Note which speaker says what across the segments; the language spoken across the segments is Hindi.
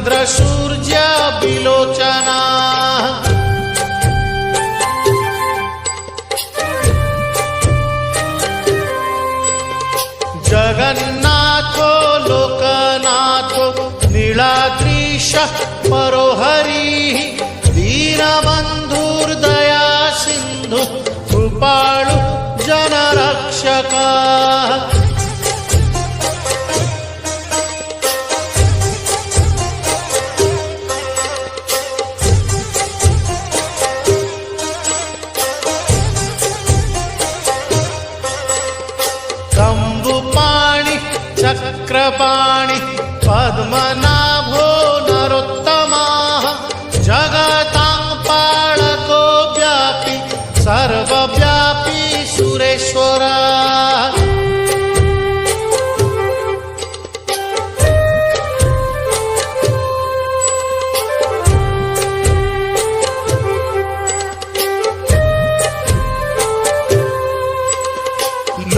Speaker 1: चन्द्रसूर्य विलोचना जगन्नाथो लोकनाथो नीलाद्रीश परोहरी दीनबन्धुर्दया सिन्धु कृपाळु जनरक्षका कंबुपाणि चक्रपाणि पद्मनाभो नरोत्तमः जगतां पालको व्यापी सर्वव्यापी सुरेश्वरा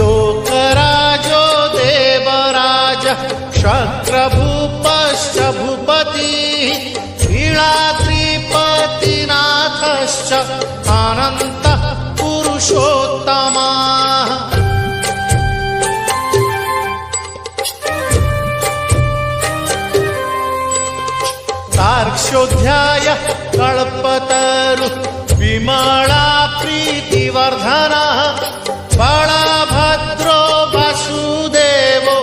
Speaker 1: लोकराजो देवराज शक्रभूपश्च भूपतिः लीलाद्रिपतिनाथश्च अनन्तः पुरुषोत्तमः तार्क्ष्योऽध्याय कल्पतरु विमला प्रीतिवर्धनः बलभद्रो वासुदेवो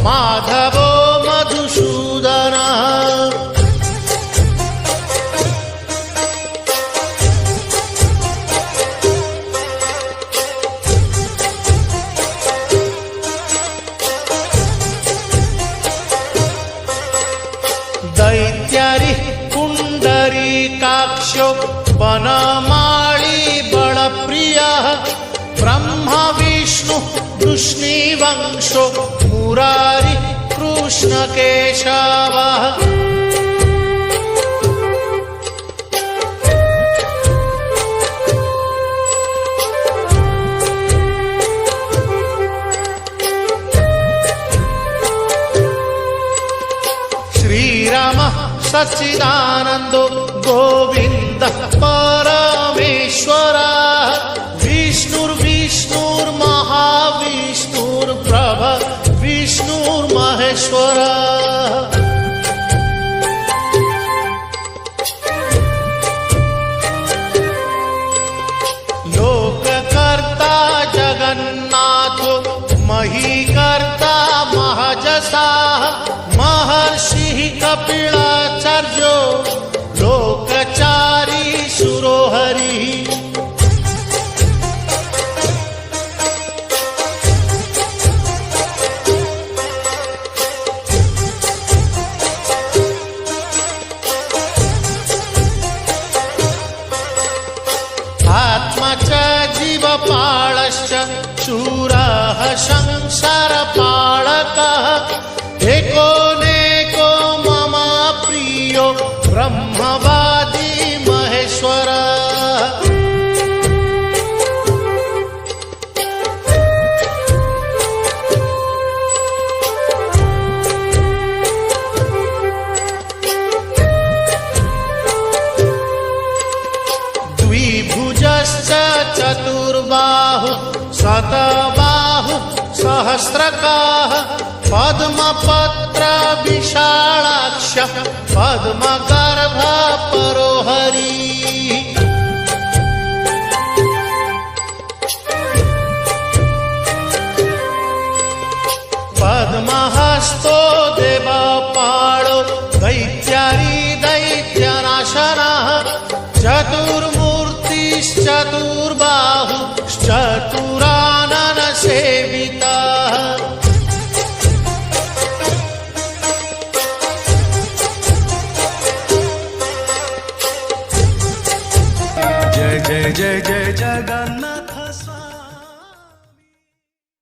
Speaker 1: माधवो मधुसूदनः दैत्यारि पुण्डरीकाक्षो वनमाळी बलप्रियः ब्रह्म विष्णु वृष्णिवंशो मुरारी कृष्ण केशवः श्रीरामः सच्चिदानन्दो गोविन्द परमेश्वरः विष्णुर्महाविष्णुर्प्रभ विष्णुर्महेश्वरः लोककर्ता जगन्नाथो महीकर्ता महजसाः महर्षिः कपिलाचार्यो लोकचारी सुरोहरिः आत्मा च जीवपालश्च शूरः संसारपालकः एको नेको मम प्रियो ब्रह्मवादी महेश्वरः द्विभुजश्च चतुर्बाहु शतबाहु सहस्रकाः पद्मपत्र विशालाक्ष पद्मगर्भ परोहरी पद्महस्तो देवपालो दैत्यारी दैत्यनाशनः चतुर्मूर्तिश्चतुर्बाहुश्चतुरानन सेवितः